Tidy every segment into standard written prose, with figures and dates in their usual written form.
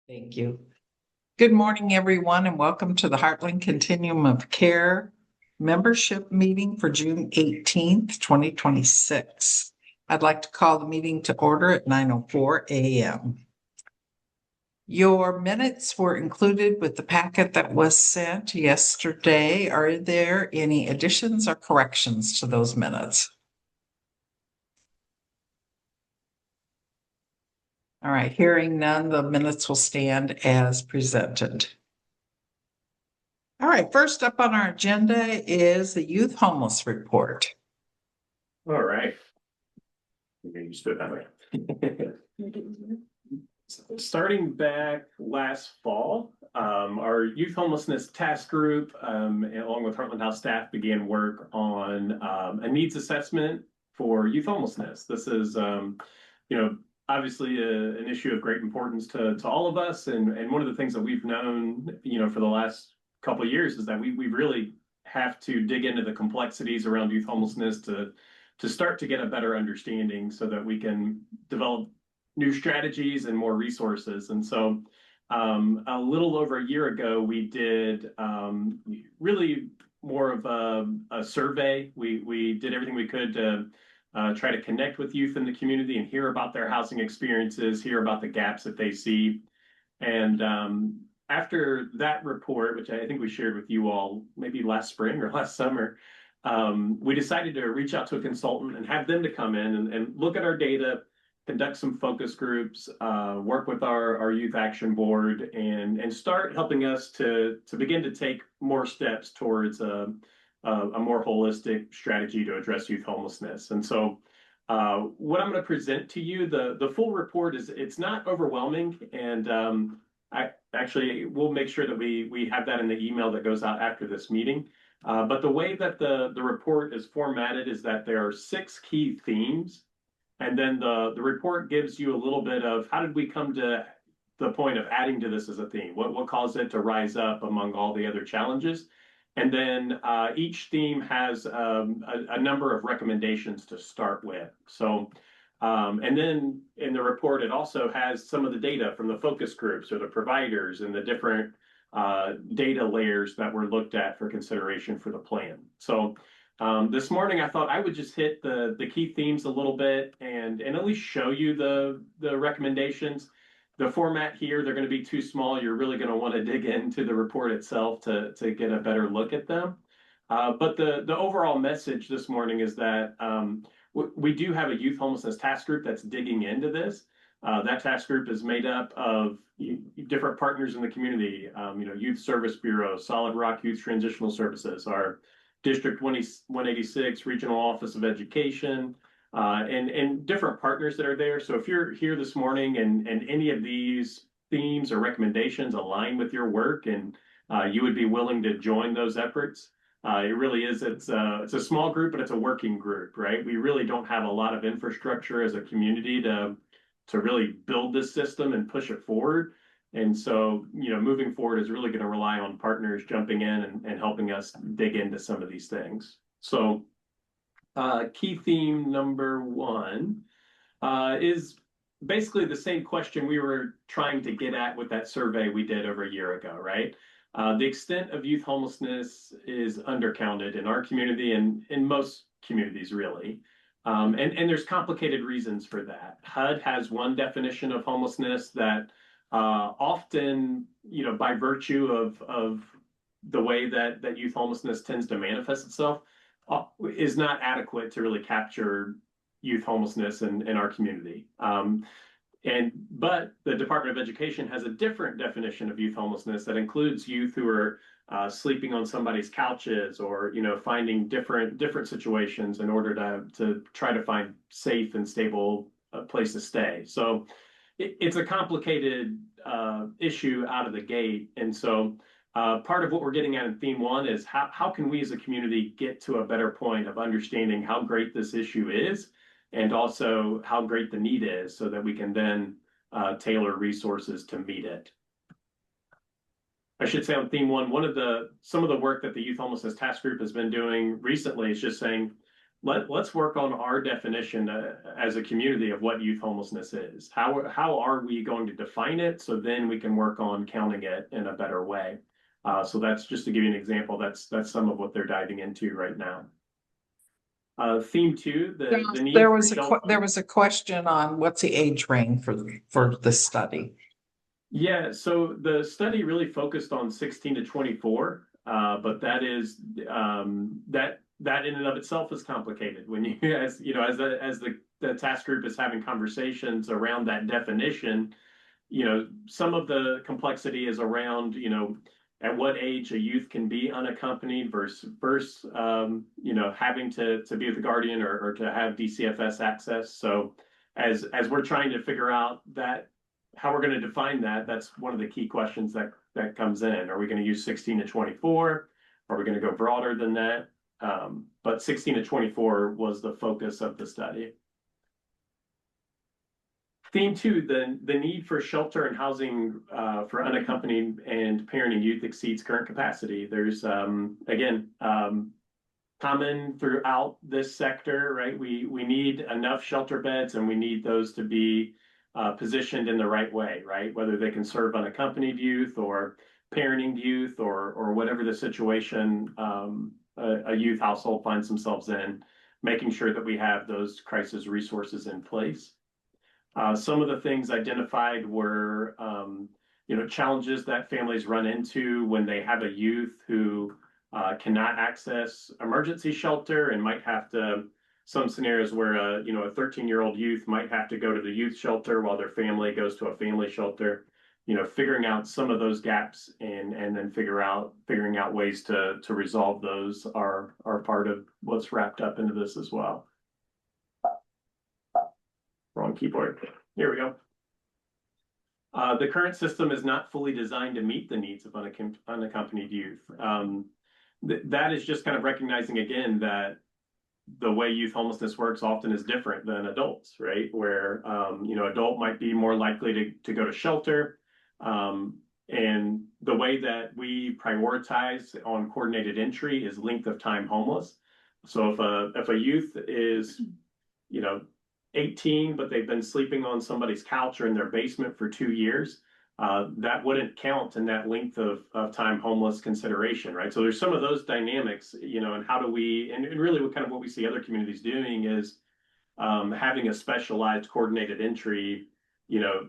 Thank you. Good morning, everyone, and welcome to the Heartland Continuum of Care membership meeting for June 18th, 2026. I'd like to call the meeting to order at 9:04 a.m. Your minutes were included with the packet that was sent yesterday. Are there any additions or corrections to those minutes? All right, hearing none, the minutes will stand as presented. All right, first up on our agenda is the Youth Homeless Report. All right. Okay, you stood that way. Starting back last fall, our youth homelessness task group, along with Heartland House staff, began work on a needs assessment for youth homelessness. This is, obviously an issue of great importance to all of us, and one of the things that we've known, for the last couple of years is that we really have to dig into the complexities around youth homelessness to start to get a better understanding so that we can develop new strategies and more resources. And so a little over a year ago, we did really more of a survey. We did everything we could to try to connect with youth in the community and hear about their housing experiences, hear about the gaps that they see. And after that report, which I think we shared with you all maybe last spring or last summer, we decided to reach out to a consultant and have them to come in and look at our data, conduct some focus groups, work with our youth action board, and start helping us to begin to take more steps towards a more holistic strategy to address youth homelessness. And so what I'm going to present to you, the full report it's not overwhelming, and we'll make sure that we have that in the email that goes out after this meeting. But the way that the report is formatted is that there are 6 key themes, and then the report gives you a little bit of how did we come to the point of adding to this as a theme? What caused it to rise up among all the other challenges? And then each theme has a number of recommendations to start with. So, and then in the report, it also has some of the data from the focus groups or the providers and the different data layers that were looked at for consideration for the plan. So this morning, I thought I would just hit the key themes a little bit and at least show you the recommendations. The format here, they're going to be too small. You're really going to want to dig into the report itself to get a better look at them. But the overall message this morning is that we do have a youth homelessness task group that's digging into this. That task group is made up of different partners in the community, Youth Service Bureau, Solid Rock Youth Transitional Services, our District 186 Regional Office of Education, and different partners that are there. So if you're here this morning and any of these themes or recommendations align with your work and you would be willing to join those efforts, it really is, it's a small group, but it's a working group, right? We really don't have a lot of infrastructure as a community to really build this system and push it forward. And so, moving forward is really going to rely on partners jumping in and helping us dig into some of these things. So key theme number 1 is basically the same question we were trying to get at with that survey we did over a year ago, right? The extent of youth homelessness is undercounted in our community and in most communities, really. And there's complicated reasons for that. HUD has one definition of homelessness that often, by virtue of the way that youth homelessness tends to manifest itself, is not adequate to really capture youth homelessness in our community. But the Department of Education has a different definition of youth homelessness that includes youth who are sleeping on somebody's couches or finding different situations in order to try to find safe and stable place to stay. So it's a complicated issue out of the gate, and so part of what we're getting at in theme 1 is how can we as a community get to a better point of understanding how great this issue is and also how great the need is so that we can then tailor resources to meet it. I should say on theme 1, some of the work that the Youth Homelessness Task Group has been doing recently is just saying, let's work on our definition as a community of what youth homelessness is. How are we going to define it so then we can work on counting it in a better way? So that's just to give you an example. That's some of what they're diving into right now. Theme 2, the need There for was shelter. there was a question on what's the age range for the study. Yeah, so the study really focused on 16 to 24, but that is that in and of itself is complicated when you as you know as the task group is having conversations around that definition. Some of the complexity is around at what age a youth can be unaccompanied versus having to be with the guardian or to have DCFS access. So as we're trying to figure out that how we're going to define that, that's one of the key questions that comes in. Are we going to use 16 to 24? Are we going to go broader than that? But 16 to 24 was the focus of the study. Theme 2, the need for shelter and housing for unaccompanied and parenting youth exceeds current capacity. There's, again, common throughout this sector, right? We need enough shelter beds and we need those to be positioned in the right way, right? Whether they can serve unaccompanied youth or parenting youth or whatever the situation a youth household finds themselves in, making sure that we have those crisis resources in place. Some of the things identified were, challenges that families run into when they have a youth who cannot access emergency shelter and might have to, some scenarios where a 13-year-old youth might have to go to the youth shelter while their family goes to a family shelter. Figuring out some of those gaps and then figuring out ways to resolve those are part of what's wrapped up into this as well. Wrong keyboard. Here we go. The current system is not fully designed to meet the needs of unaccompanied youth. That is just kind of recognizing again that the way youth homelessness works often is different than adults, right? Where adult might be more likely to go to shelter. And the way that we prioritize on coordinated entry is length of time homeless. So if a youth is 18, but they've been sleeping on somebody's couch or in their basement for 2 years, that wouldn't count in that length of time homeless consideration, right? So there's some of those dynamics, and how do we, and really what we see other communities doing is having a specialized coordinated entry,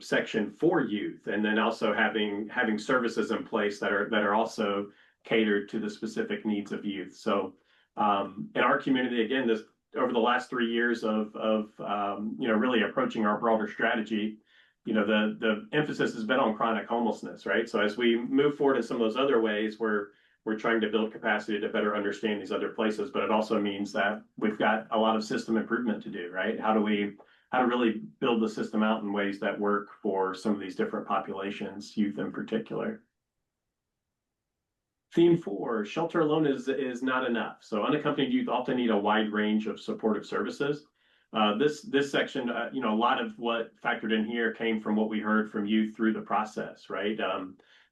section for youth, and then also having services in place that are also catered to the specific needs of youth. So in our community, again, this over the last 3 years of really approaching our broader strategy, the emphasis has been on chronic homelessness, right? So as we move forward in some of those other ways, we're trying to build capacity to better understand these other places, but it also means that we've got a lot of system improvement to do, right? How to really build the system out in ways that work for some of these different populations, youth in particular. Theme 4, shelter alone is not enough. So unaccompanied youth often need a wide range of supportive services. This section, a lot of what factored in here came from what we heard from youth through the process, right?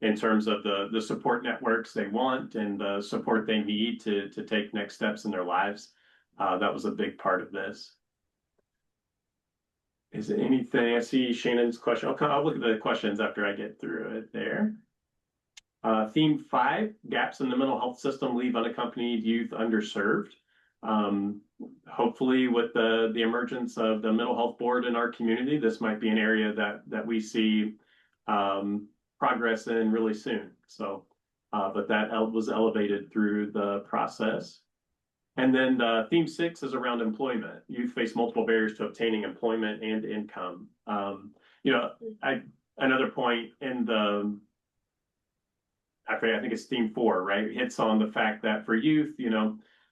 In terms of the support networks they want and the support they need to take next steps in their lives. That was a big part of this. Is there anything? I see Shannon's question. I'll look at the questions after I get through it there. Theme 5, gaps in the mental health system leave unaccompanied youth underserved. Hopefully with the emergence of the mental health board in our community, this might be an area that we see progress in really soon. So, but that was elevated through the process. And then theme 6 is around employment. Youth face multiple barriers to obtaining employment and income. Another point in the, I think it's theme 4, right? Hits on the fact that for youth,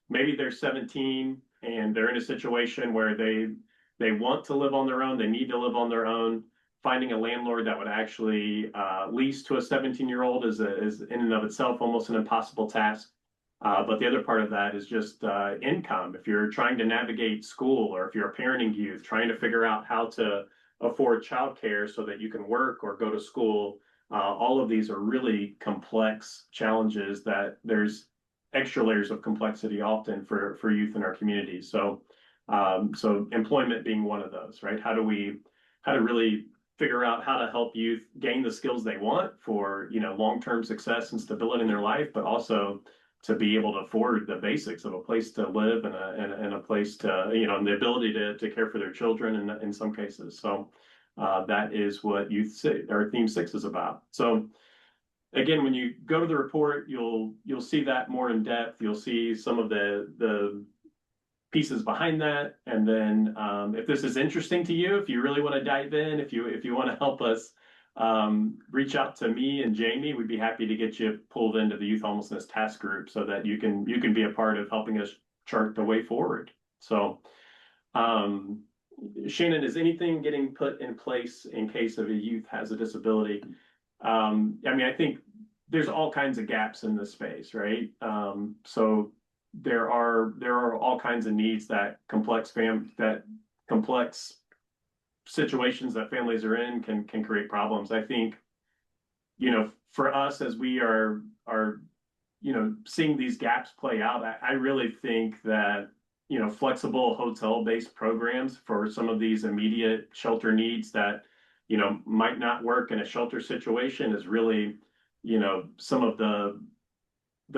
maybe they're 17 and they're in a situation where they want to live on their own, they need to live on their own. Finding a landlord that would actually lease to a 17-year-old is in and of itself almost an impossible task. But the other part of that is just income. If you're trying to navigate school, or if you're a parenting youth, trying to figure out how to afford childcare so that you can work or go to school, all of these are really complex challenges that there's extra layers of complexity often for youth in our community. So So employment being one of those, right? How to really figure out how to help youth gain the skills they want for, long-term success and stability in their life, but also to be able to afford the basics of a place to live and a place to, and the ability to care for their children in some cases. So that is what theme 6 is about. So again, when you go to the report, you'll see that more in depth. You'll see some of the pieces behind that. And then if this is interesting to you, if you really want to dive in, if you want to help us, reach out to me and Jamie. We'd be happy to get you pulled into the Youth Homelessness Task Group so that you can be a part of helping us chart the way forward. So Shannon, is anything getting put in place in case of a youth has a disability? I think there's all kinds of gaps in this space, right? So there are all kinds of needs that complex situations that families are in can create problems. I think, for us as we are seeing these gaps play out, I really think that flexible hotel-based programs for some of these immediate shelter needs that might not work in a shelter situation is really some of the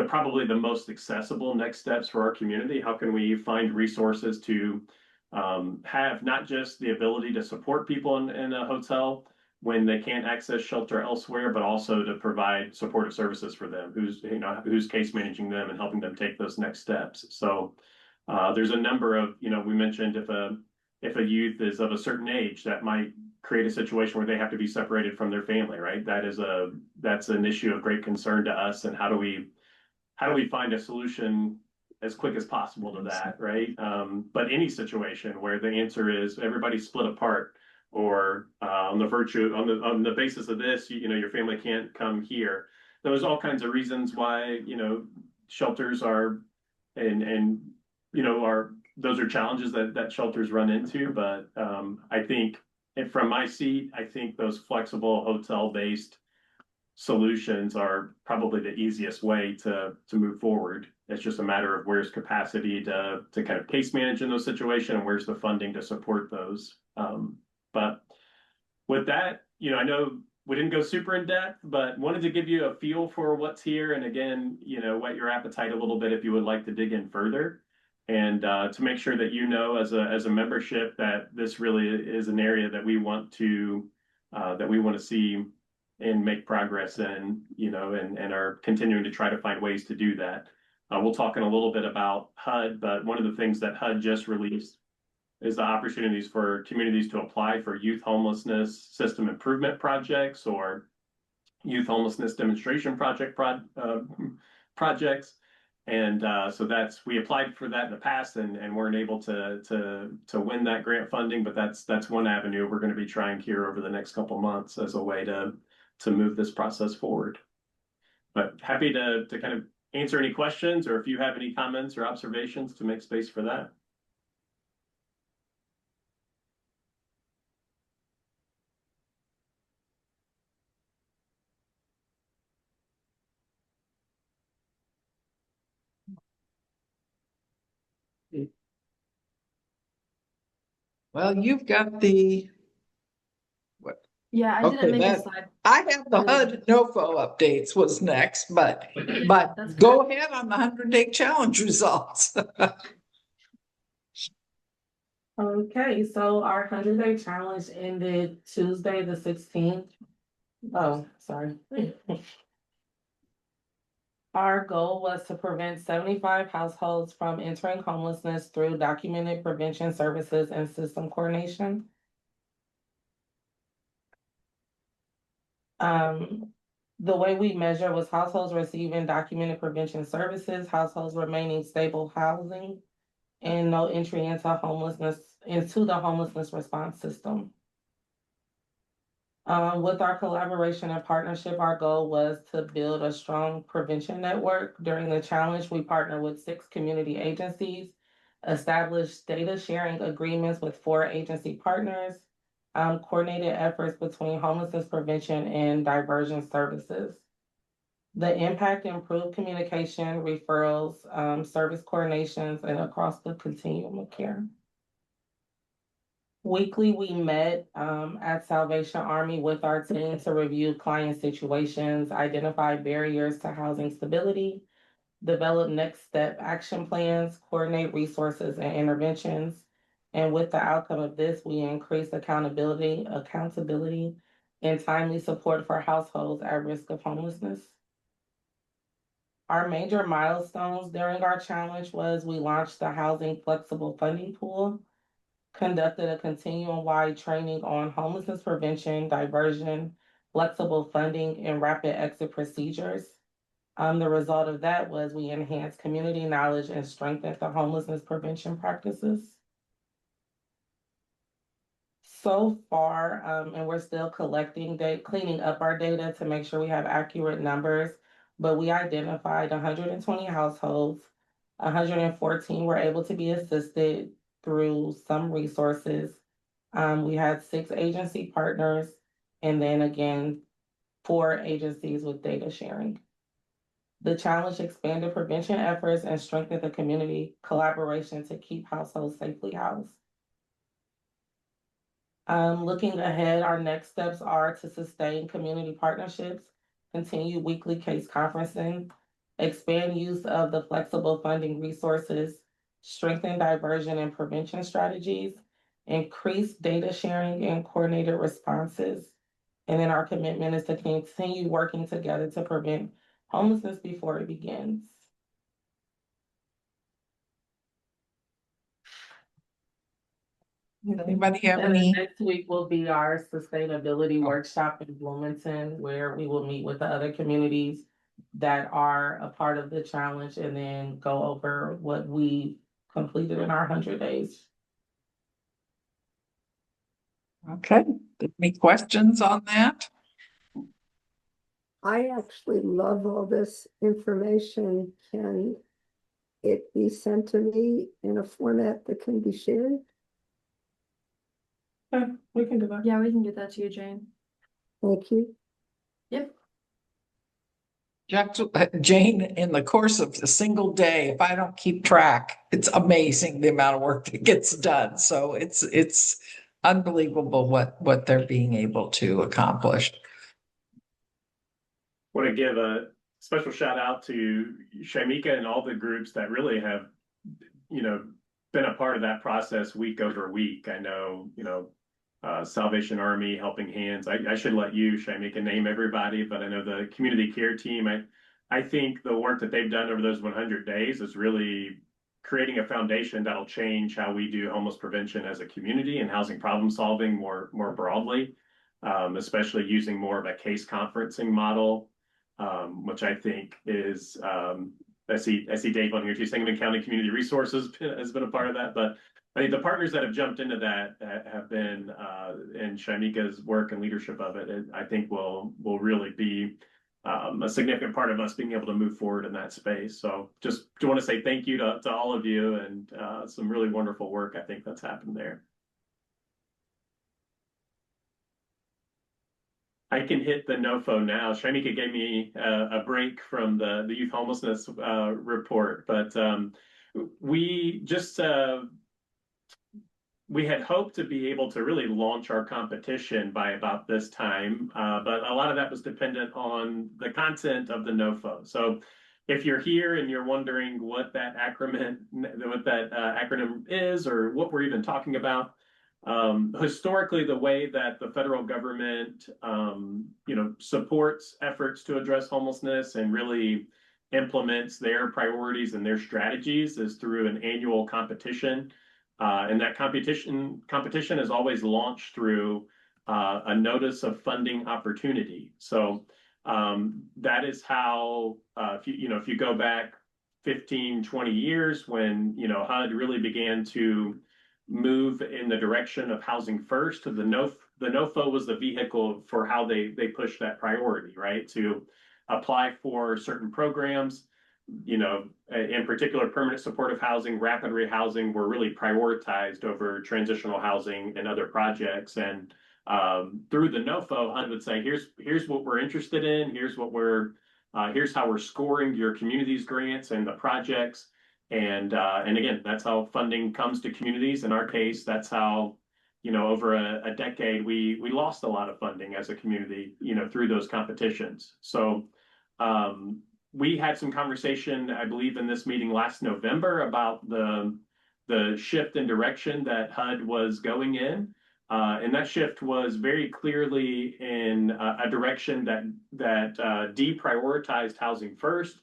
probably the most accessible next steps for our community. How can we find resources to have not just the ability to support people in a hotel when they can't access shelter elsewhere, but also to provide supportive services for them, who's case managing them and helping them take those next steps. So there's a number of, we mentioned if a youth is of a certain age, that might create a situation where they have to be separated from their family, right? That's an issue of great concern to us. And how do we find a solution as quick as possible to that, right? But any situation where the answer is everybody's split apart, or on the basis of this, your family can't come here. There's all kinds of reasons why shelters are those are challenges that shelters run into. But I think, and from my seat, I think those flexible hotel-based solutions are probably the easiest way to move forward. It's just a matter of where's capacity to kind of case manage in those situations, and where's the funding to support those. But with that, I know we didn't go super in depth, but wanted to give you a feel for what's here. And again, whet your appetite a little bit if you would like to dig in further. And to make sure that as a membership that this really is an area that we want to see and make progress in, and are continuing to try to find ways to do that. We'll talk in a little bit about HUD, but one of the things that HUD just released is the opportunities for communities to apply for youth homelessness system improvement projects or youth homelessness demonstration projects. And so we applied for that in the past and weren't able to win that grant funding, but that's one avenue we're going to be trying here over the next couple months as a way to move this process forward. But happy to kind of answer any questions, or if you have any comments or observations, to make space for that. Well, you've got the, Yeah, I Okay, didn't make a that- slide. I have the HUD NOFO updates was next, but That's go ahead on the 100-day challenge results. Okay, so our 100-day challenge ended Tuesday, the 16th. Oh, sorry. Our goal was to prevent 75 households from entering homelessness through documented prevention services and system coordination. The way we measure was households receiving documented prevention services, households remaining stable housing, and no entry into the homelessness response system. With our collaboration and partnership, our goal was to build a strong prevention network. During the challenge, we partnered with 6 community agencies, established data sharing agreements with 4 agency partners, coordinated efforts between homelessness prevention and diversion services. The impact improved communication, referrals, service coordinations, and across the continuum of care. Weekly, we met at Salvation Army with our team to review client situations, identify barriers to housing stability, develop next step action plans, coordinate resources and interventions. And with the outcome of this, we increase accountability, and timely support for households at risk of homelessness. Our major milestones during our challenge was we launched the Housing Flexible Funding Pool, conducted a continuum-wide training on homelessness prevention, diversion, flexible funding, and rapid exit procedures. The result of that was we enhanced community knowledge and strengthened the homelessness prevention practices. So far, and we're still collecting data, cleaning up our data to make sure we have accurate numbers, but we identified 120 households, 114 were able to be assisted through some resources. We had 6 agency partners, and then again, 4 agencies with data sharing. The challenge expanded prevention efforts and strengthened the community collaboration to keep households safely housed. Looking ahead, our next steps are to sustain community partnerships, continue weekly case conferencing, expand use of the flexible funding resources, strengthen diversion and prevention strategies, increase data sharing and coordinated responses. And then our commitment is to continue working together to prevent homelessness before it begins. Anybody have And then any? next week will be our sustainability workshop in Bloomington, where we will meet with the other communities that are a part of the challenge and then go over what we completed in our 100 days. Okay, any questions on that? I actually love all this information. Can it be sent to me in a format that can be shared? Okay, we can do that. Yeah, we can get that to you, Jane. Thank you. Yep. Jane, in the course of a single day, if I don't keep track, it's amazing the amount of work that gets done. So it's unbelievable what they're being able to accomplish. Want to give a special shout out to Shamika and all the groups that really have, been a part of that process week over week. I know, Salvation Army, Helping Hands. I should let you, Shamika, name everybody, but I know the community care team. I think the work that they've done over those 100 days is really creating a foundation that'll change how we do homeless prevention as a community and housing problem solving more broadly, especially using more of a case conferencing model. Which I think is, I see Dave on here too. Sangamon County Community Resources has been a part of that, but I think the partners that have jumped into that have been, and Shamika's work and leadership of it, I think will really be a significant part of us being able to move forward in that space. So just want to say thank you to all of you, and some really wonderful work I think that's happened there. I can hit the NOFO now. Shamika gave me a break from the youth homelessness report, but we just we had hoped to be able to really launch our competition by about this time, but a lot of that was dependent on the content of the NOFO. So if you're here and you're wondering what that acronym is or what we're even talking about, historically, the way that the federal government, supports efforts to address homelessness and really implements their priorities and their strategies is through an annual competition. And that competition is always launched through a notice of funding opportunity. So that is how, if you go back 15, 20 years when, HUD really began to move in the direction of housing first, the NOFO was the vehicle for how they pushed that priority, right? To apply for certain programs, in particular, permanent supportive housing, rapid rehousing were really prioritized over transitional housing and other projects. And through the NOFO, HUD would say, here's what we're interested in, here's how we're scoring your community's grants and the projects. And again, that's how funding comes to communities. In our case, that's how, over a decade, we lost a lot of funding as a community, through those competitions. So we had some conversation, I believe, in this meeting last November about the shift in direction that HUD was going in. And that shift was very clearly in a direction that deprioritized housing first,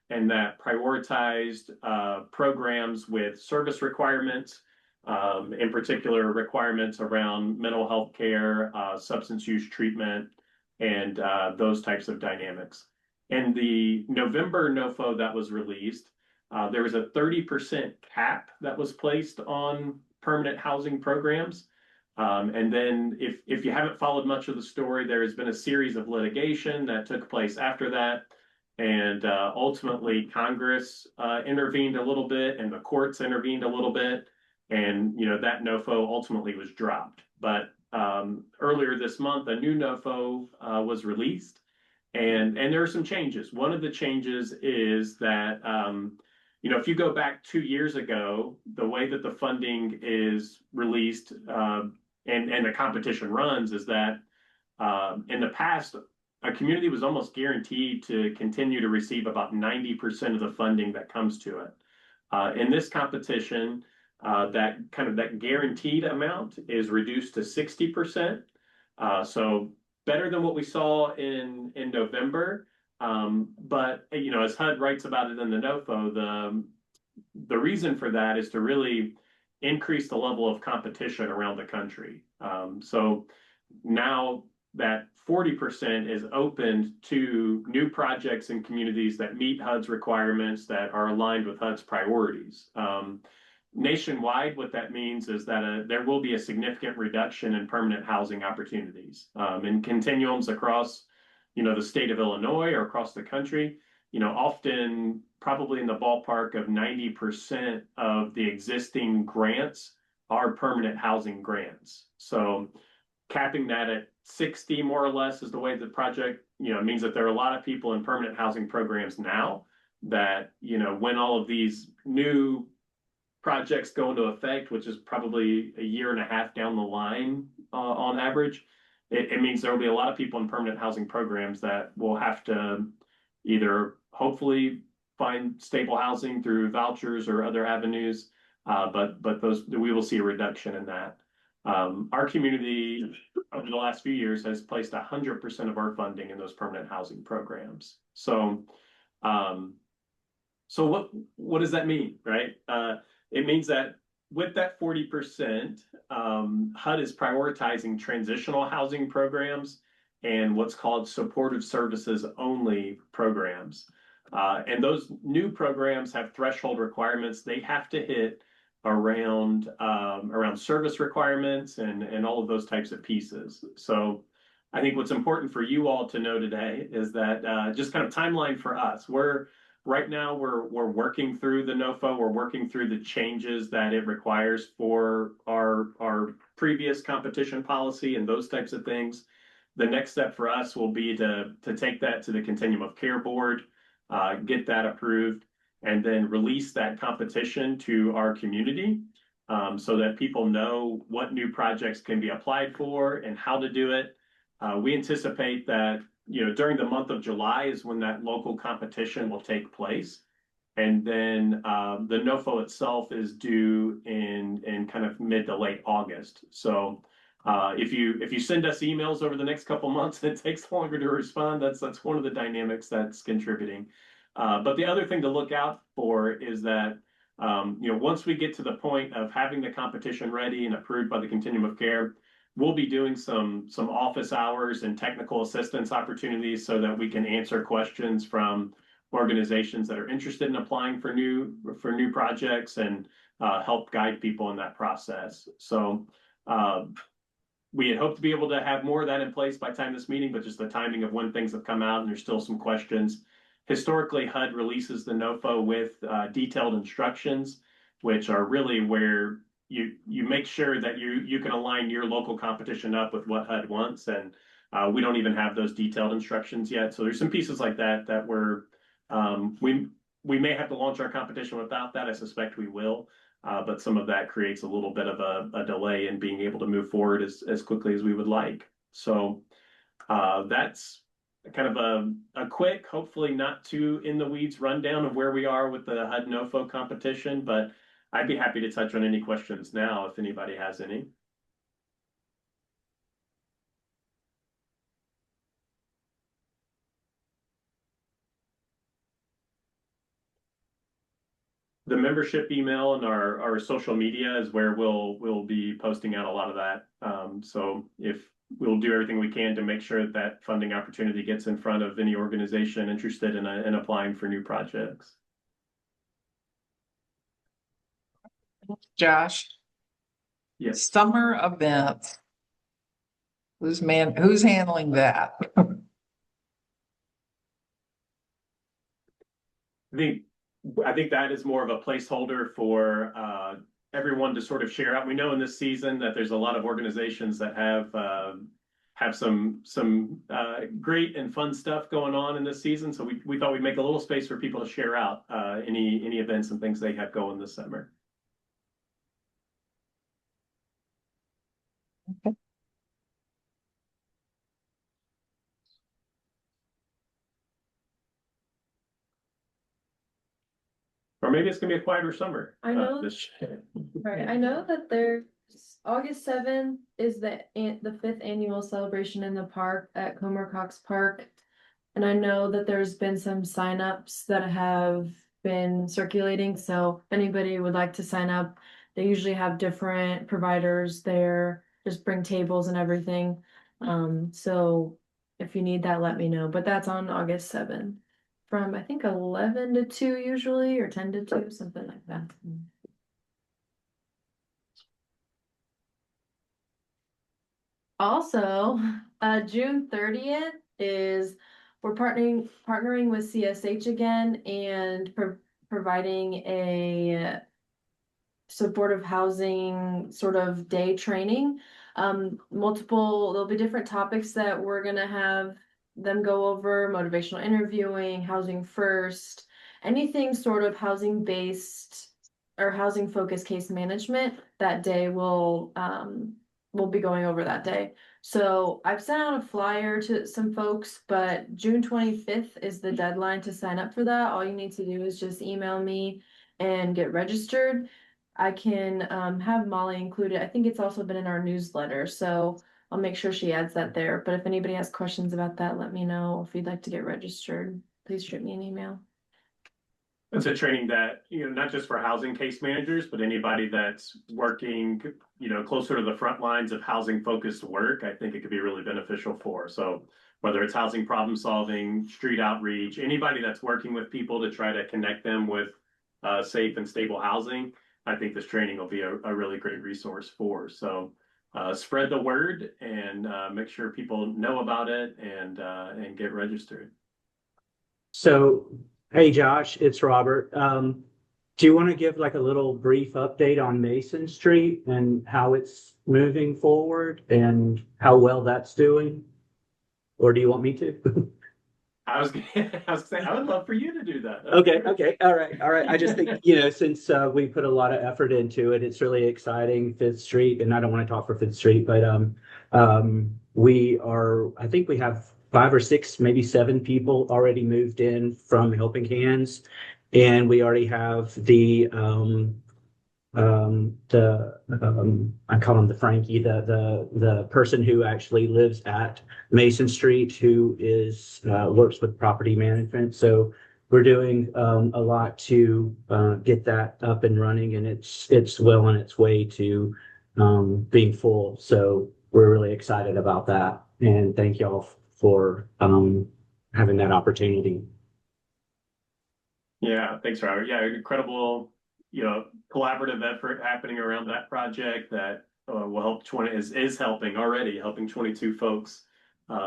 and that prioritized programs with service requirements, in particular requirements around mental health care, substance use treatment, and those types of dynamics. And the November NOFO that was released, there was a 30% cap that was placed on permanent housing programs. And then if you haven't followed much of the story, there has been a series of litigation that took place after that. And ultimately, Congress intervened a little bit, and the courts intervened a little bit. And, that NOFO ultimately was dropped. But earlier this month, a new NOFO was released. And there are some changes. One of the changes is that, if you go back 2 years ago, the way that the funding is released and the competition runs is that in the past, a community was almost guaranteed to continue to receive about 90% of the funding that comes to it. In this competition, that guaranteed amount is reduced to 60%. So better than what we saw in November. But as HUD writes about it in the NOFO, the reason for that is to really increase the level of competition around the country. So now that 40% is opened to new projects and communities that meet HUD's requirements, that are aligned with HUD's priorities. Nationwide, what that means is that there will be a significant reduction in permanent housing opportunities in continuums across, the state of Illinois or across the country. Often probably in the ballpark of 90% of the existing grants are permanent housing grants. So capping that at 60 more or less is the way the project, means that there are a lot of people in permanent housing programs now that, when all of these new projects go into effect, which is probably a year and a half down the line on average, it means there will be a lot of people in permanent housing programs that will have to either hopefully find stable housing through vouchers or other avenues, but we will see a reduction in that. Our community over the last few years has placed 100% of our funding in those permanent housing programs. So what does that mean, right? It means that with that 40%, HUD is prioritizing transitional housing programs and what's called supportive services only programs. And those new programs have threshold requirements. They have to hit around service requirements and all of those types of pieces. So I think what's important for you all to know today is that just kind of timeline for us. Right now, we're working through the NOFO. We're working through the changes that it requires for our previous competition policy and those types of things. The next step for us will be to take that to the Continuum of Care Board, get that approved, and then release that competition to our community so that people know what new projects can be applied for and how to do it. We anticipate that during the month of July is when that local competition will take place. And then the NOFO itself is due in kind of mid to late August. So if you send us emails over the next couple months, it takes longer to respond. That's one of the dynamics that's contributing. But the other thing to look out for is that once we get to the point of having the competition ready and approved by the Continuum of Care, we'll be doing some office hours and technical assistance opportunities so that we can answer questions from organizations that are interested in applying for new projects and help guide people in that process. So we had hoped to be able to have more of that in place by the time of this meeting, but just the timing of when things have come out and there's still some questions. Historically, HUD releases the NOFO with detailed instructions, which are really where you make sure that you can align your local competition up with what HUD wants, and we don't even have those detailed instructions yet. So there's some pieces like that we may have to launch our competition without that. I suspect we will, but some of that creates a little bit of a delay in being able to move forward as quickly as we would like. So that's kind of a quick, hopefully not too in the weeds rundown of where we are with the HUD NOFO competition, but I'd be happy to touch on any questions now if anybody has any. The membership email and our social media is where we'll be posting out a lot of that. So if we'll do everything we can to make sure that funding opportunity gets in front of any organization interested in applying for new projects. Josh, Yes. summer events. Who's handling that? I think that is more of a placeholder for everyone to sort of share out. We know in this season that there's a lot of organizations that have some great and fun stuff going on in this season. So we thought we'd make a little space for people to share out any events and things they have going this summer. Okay. Or maybe it's gonna be a quieter summer. I know. This Right, I know that there's August 7th is the 5th annual celebration in the park at Comer Cox Park. And I know that there's been some signups that have been circulating, so if anybody would like to sign up, they usually have different providers there, just bring tables and everything. So if you need that, let me know, but that's on August 7th. From I think 11 to 2 usually, or 10 to 2, something like that. Also, June 30th is we're partnering with CSH again and providing a supportive housing sort of day training. There'll be different topics that we're gonna have them go over: motivational interviewing, housing first, anything sort of housing based or housing focused case management. That day we'll be going over that day. So I've sent out a flyer to some folks, but June 25th is the deadline to sign up for that. All you need to do is just email me and get registered. I can have Molly included. I think it's also been in our newsletter, so I'll make sure she adds that there. But if anybody has questions about that, let me know. If you'd like to get registered, please shoot me an email. It's a training that, not just for housing case managers, but anybody that's working, closer to the front lines of housing focused work, I think it could be really beneficial for. So whether it's housing problem solving, street outreach, anybody that's working with people to try to connect them with safe and stable housing, I think this training will be a really great resource for. So spread the word and make sure people know about it and get registered. So, hey Josh, it's Robert. Do you want to give like a little brief update on Mason Street and how it's moving forward and how well that's doing? Or do you want me to? I was saying I would love for you to do that. Okay. All right. I just think, since we put a lot of effort into it, it's really exciting, Fifth Street, and I don't want to talk for Fifth Street, but I think we have 5 or 6, maybe 7 people already moved in from Helping Hands, and we already have I call him the Frankie, the person who actually lives at Mason Street, who is works with property management. So we're doing a lot to get that up and running, and it's well on its way to being full. So we're really excited about that, and thank y'all for having that opportunity. Yeah, thanks, Robert. Yeah, incredible, collaborative effort happening around that project that will help is helping 22 folks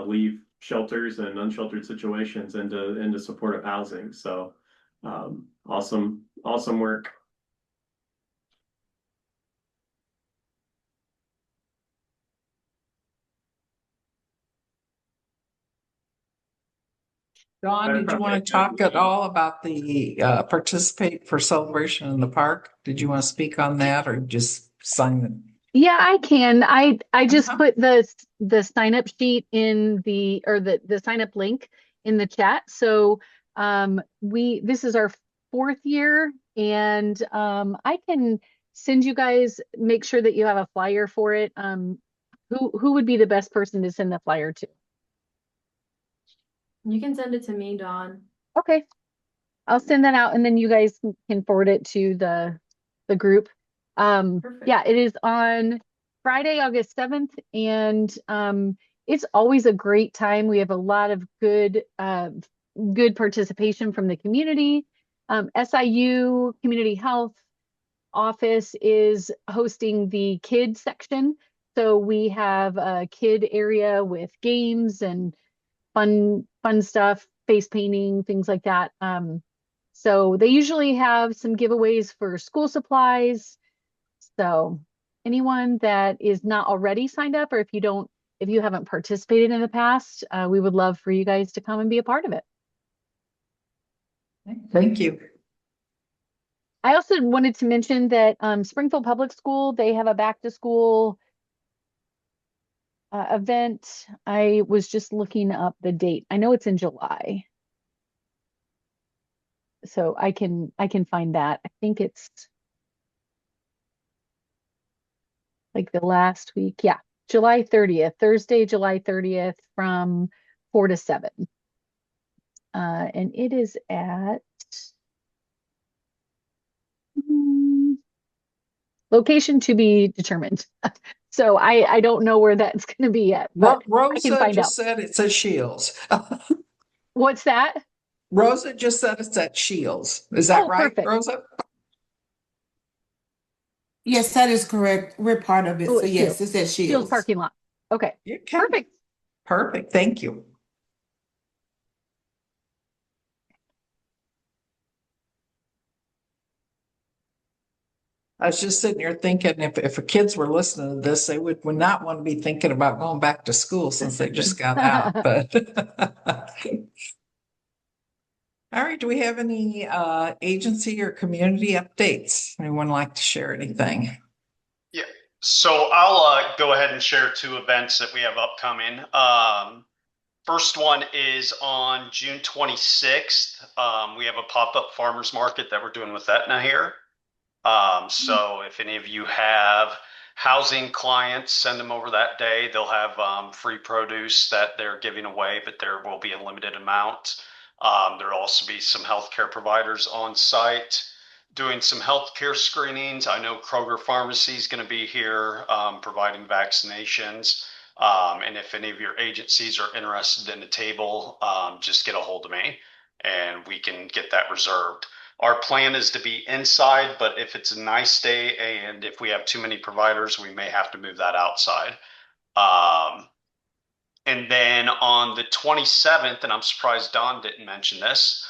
leave shelters and unsheltered situations into supportive housing. So awesome work. Dawn, did you want to talk at all about the participate for celebration in the park? Did you want to speak on that or just sign it? Yeah, I can. I just Uh-huh. put the sign up sheet in the sign up link in the chat. So we this is our fourth year, and I can send you guys, make sure that you have a flyer for it. Who would be the best person to send the flyer to? You can send it to me, Dawn. Okay, I'll send that out, and then you guys can forward it to the group. Perfect. Yeah, it is on Friday, August 7th, and it's always a great time. We have a lot of good participation from the community. SIU Community Health Office is hosting the kids section. So we have a kid area with games and fun stuff, face painting, things like that. So they usually have some giveaways for school supplies. So anyone that is not already signed up, or if you haven't participated in the past, we would love for you guys to come and be a part of it. Thank you. I also wanted to mention that Springfield Public School, they have a back to school event. I was just looking up the date. I know it's in July. So I can find that. I think it's like the last week. Yeah, July 30th, Thursday, July 30th from 4 to 7. And it is at location to be determined. So I don't know where that's going to be yet, but I can Rosa find just out. said it's at Shields. What's that? Rosa just said it's at Shields. Is that Oh, right, perfect. Rosa? Yes, that is correct. We're part of it. Oh, So it's yes, Shields. it's at Shields Shields. parking lot. Okay, Okay. perfect. Perfect. Thank you. I was just sitting here thinking if kids were listening to this, they would not want to be thinking about going back to school since they just got out. But all right, do we have any agency or community updates? Anyone like to share anything? Yeah, so I'll go ahead and share 2 events that we have upcoming. First one is on June 26th. We have a pop-up farmers market that we're doing with Aetna here. So if any of you have housing clients, send them over that day. They'll have free produce that they're giving away, but there will be a limited amount. There'll also be some healthcare providers on site doing some healthcare screenings. I know Kroger Pharmacy is going to be here providing vaccinations. And if any of your agencies are interested in the table, just get a hold of me and we can get that reserved. Our plan is to be inside, but if it's a nice day and if we have too many providers, we may have to move that outside. And then on the 27th, and I'm surprised Don didn't mention this,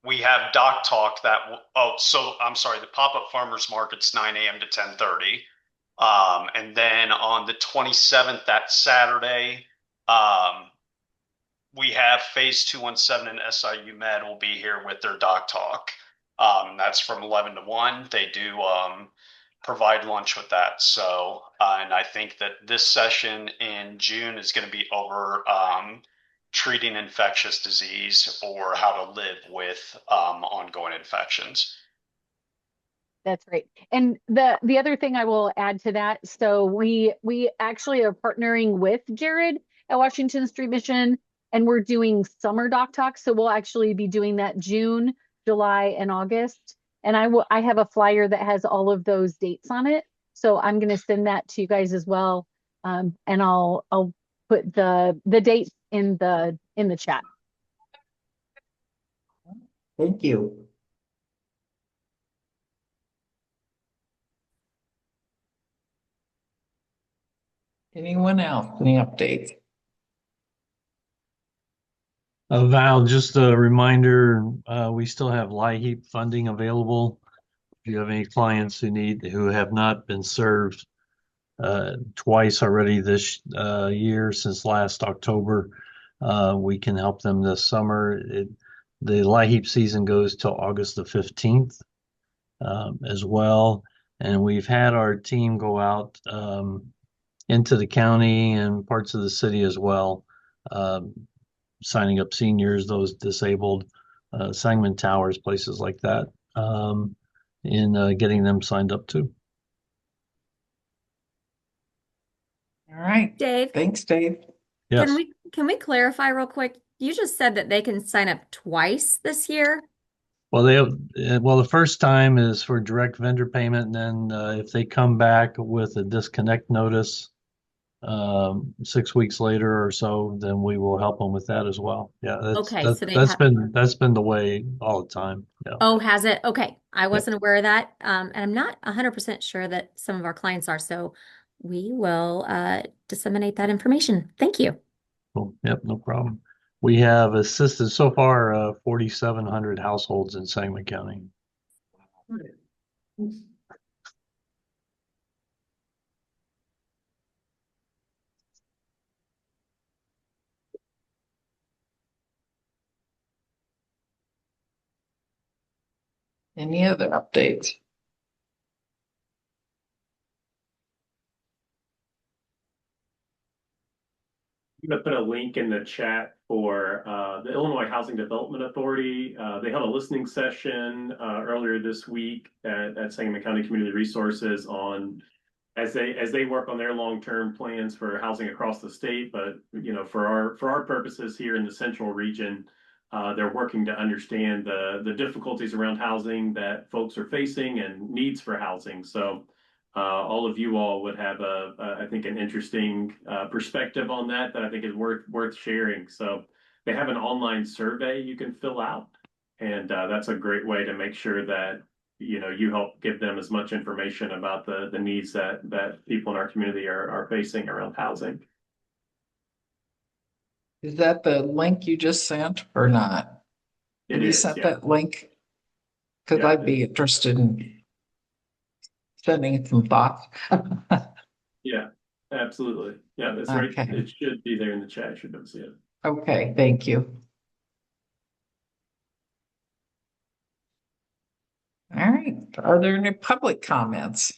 we have Doc Talk I'm sorry, the pop-up farmers market's 9 a.m. to 10:30. And then on the 27th, that Saturday, we have Phase 217 and SIU Med will be here with their Doc Talk. That's from 11 to 1. They do provide lunch with that. So, and I think that this session in June is going to be over treating infectious disease or how to live with ongoing infections. That's great. And the other thing I will add to that, so we actually are partnering with Jared at Washington Street Mission, and we're doing summer doc talks. So we'll actually be doing that June, July, and August. And I have a flyer that has all of those dates on it. So I'm going to send that to you guys as well. And I'll put the dates in the chat. Thank you. Anyone else? Any updates? Val, just a reminder, we still have LIHEAP funding available. If you have any clients who have not been served twice already this year since last October, we can help them this summer. The LIHEAP season goes till August the 15th as well. And we've had our team go out into the county and parts of the city as well, signing up seniors, those disabled, Sangamon Towers, places like that, in getting them signed up too. All right. Dave, Thanks, Dave. Yes. can we clarify real quick? You just said that they can sign up twice this year. Well, the first time is for direct vendor payment, and then if they come back with a disconnect notice 6 weeks later or so, then we will help them with that as well. Yeah, Okay, so that's been the way all the time. Yeah. Oh, has it? Okay. I wasn't aware of that. And I'm not 100% sure that some of our clients are, so we will disseminate that information. Thank you. Cool. Yep, no problem. We have assisted so far 4,700 households in Sangamon County. Any other updates? I'm gonna put a link in the chat for the Illinois Housing Development Authority. They held a listening session earlier this week at Sangamon County Community Resources on as they work on their long-term plans for housing across the state. But you know, for our purposes here in the central region, they're working to understand the difficulties around housing that folks are facing and needs for housing. So all of you all would have I think an interesting perspective on that I think is worth sharing. So they have an online survey you can fill out, and that's a great way to make sure that you help give them as much information about the needs that people in our community are facing around housing. Is that the link you just sent or not? Have you sent that link? Because I'd be interested in sending some thoughts. Yeah, absolutely. Yeah, that's right. Okay. It should be there in the chat. Should be able to see it. Okay, thank you. All right. Are there any public comments?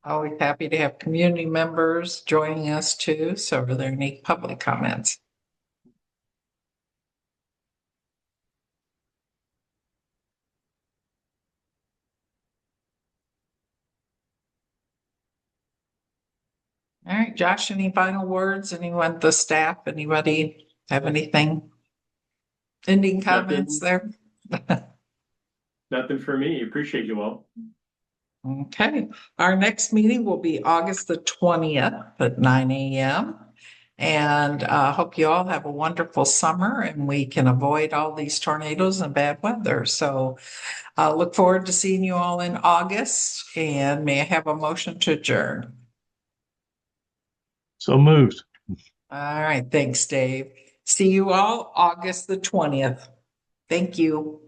Always happy to have community members joining us too. So are there any public comments? All right, Josh, any final words? Anyone, the staff, anybody have anything? Ending comments there? Nothing for me. Appreciate you all. Okay, our next meeting will be August the 20th at 9 a.m. And hope you all have a wonderful summer and we can avoid all these tornadoes and bad weather. So look forward to seeing you all in August, and may I have a motion to adjourn? So moved. All right, thanks, Dave. See you all August the 20th. Thank you.